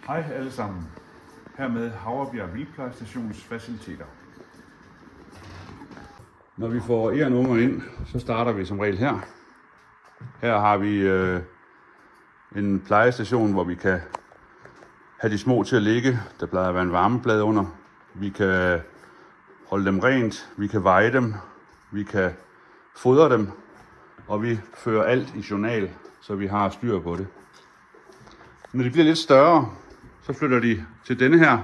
Hej alle sammen. Hermed Havrebjerg Vildtplejestations faciliteter. Når vi får egernunger ind, så starter vi som regel her. Her har vi en plejestation, hvor vi kan have de små til at ligge. Der plejer at være en varmeplade under. Vi kan holde dem rent, vi kan veje dem, vi kan fodre dem, og vi fører alt i journal, så vi har styr på det. Når de bliver lidt større, så flytter de til denne her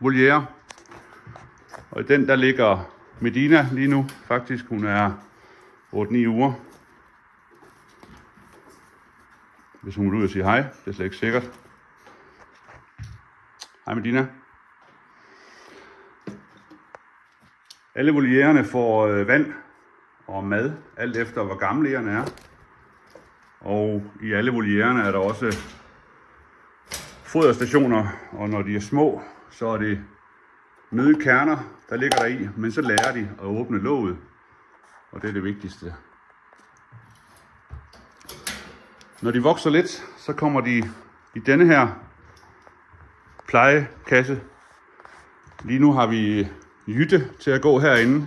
voliere. Og i den der ligger Medina lige nu. Faktisk, hun er 8-9 uger. Hvis hun vil ud og sige hej, det er slet ikke sikkert. Hej Medina. Alle voliererne får vand og mad, alt efter hvor gamle egerne er. Og i alle voliererne er der også foderstationer, og når de er små, så er det nøddekerner, der ligger der i, men så lærer de at åbne låget, og det er det vigtigste. Når de vokser lidt, så kommer de i denne her plejekasse. Lige nu har vi Jytte til at gå herinde,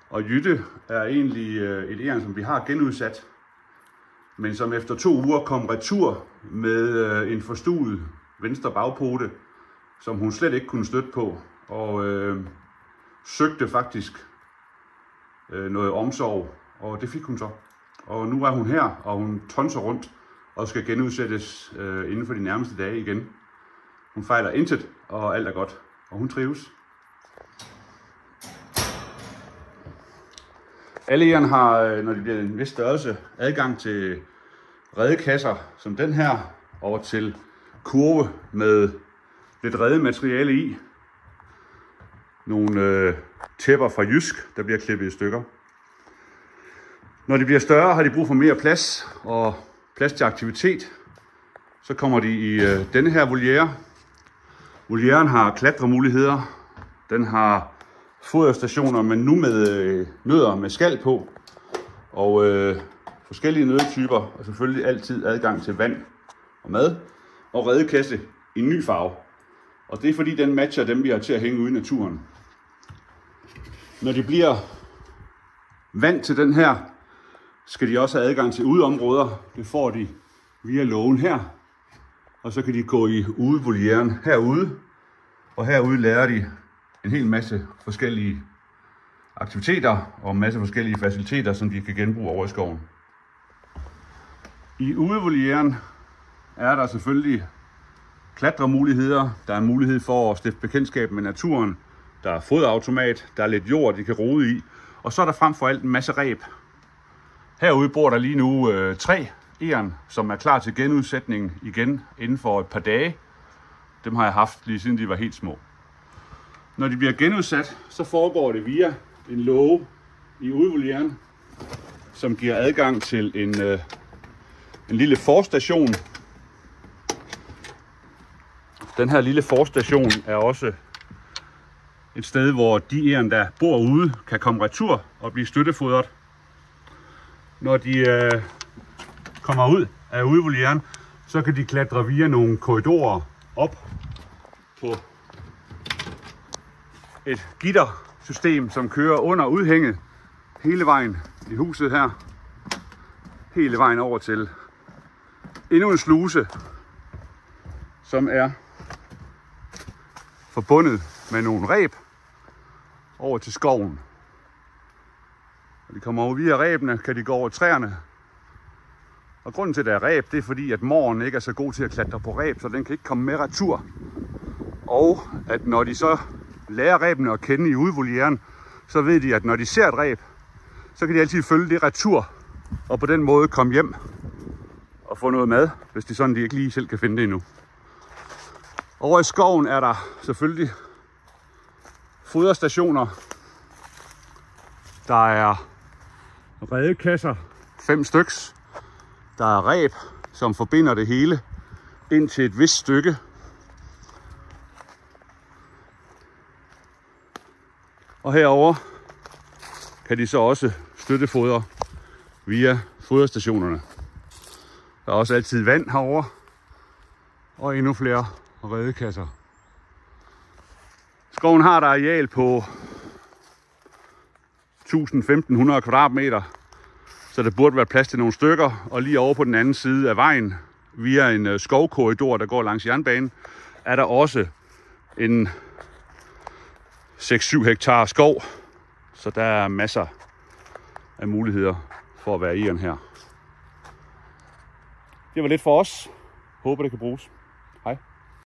og Jytte er egentlig et egern, som vi har genudsat, men som efter 2 uger kom retur med en forstuet venstre bagpote, som hun slet ikke kunne støtte på, og søgte faktisk noget omsorg, og det fik hun så. Og nu er hun her, og hun tonser rundt og skal genudsættes inden for de nærmeste dage igen. Hun fejler intet, og alt er godt, og hun trives. Alle egerne har, når de bliver en vis størrelse, adgang til redekasser som den her, og til kurve med lidt redemateriale i. Nogle tæpper fra Jysk, der bliver klippet i stykker. Når de bliver større, har de brug for mere plads og plads til aktivitet. Så kommer de i denne her voliere. Volieren har klatremuligheder. Den har foderstationer, men nu med nødder med skal på. Og forskellige nøddetyper, og selvfølgelig altid adgang til vand og mad. Og redekasse i en ny farve. Og det er fordi den matcher dem, vi har til at hænge ude i naturen. Når de bliver vant til den her, skal de også have adgang til udeområder. Det får de via lågen her. Og så kan de gå i udevolieren herude. Og herude lærer de en hel masse forskellige aktiviteter og en masse forskellige faciliteter, som de kan genbruge over i skoven. I udevolieren er der selvfølgelig klatremuligheder. Der er mulighed for at stifte bekendtskab med naturen. Der er foderautomat, der er lidt jord, de kan rode i. Og så er der frem for alt en masse reb. Herude bor der lige nu 3 egern, som er klar til genudsætning igen inden for et par dage. Dem har jeg haft lige siden de var helt små. Når de bliver genudsat, så foregår det via en låge i udevolieren, som giver adgang til en lille forstation. Den her lille forstation er også et sted, hvor de egern, der bor ude, kan komme retur og blive støttefodret. Når de kommer ud af udevolieren, så kan de klatre via nogle korridorer op på et gittersystem, som kører under udhænget hele vejen i huset her. Hele vejen over til endnu en sluse, som er forbundet med nogle reb over til skoven. Når de kommer over via rebene, kan de gå over træerne. Og grunden til, at der er reb, det er fordi, at måren ikke er så god til at klatre på reb, så den kan ikke komme med retur. Og at når de så lærer rebene at kende i udevolieren, så ved de, at når de ser et reb, så kan de altid følge det retur, og på den måde komme hjem og få noget mad, hvis de sådan de ikke lige selv kan finde det endnu. Over i skoven er der selvfølgelig foderstationer. Der er redekasser, 5 styks. Der er reb, som forbinder det hele ind til et vist stykke. Og herover kan de så også støttefodre via foderstationerne. Der er også altid vand herover og endnu flere og redekasser. Skoven har et areal på 1000-1500 kvadratmeter, så der burde være plads til nogle stykker. Og lige over på den anden side af vejen, via en skovkorridor, der går langs jernbanen, er der også en 6-7 hektar skov. Så der er masser af muligheder for at være i den her. Det var lidt for os. Håber det kan bruges. Hej.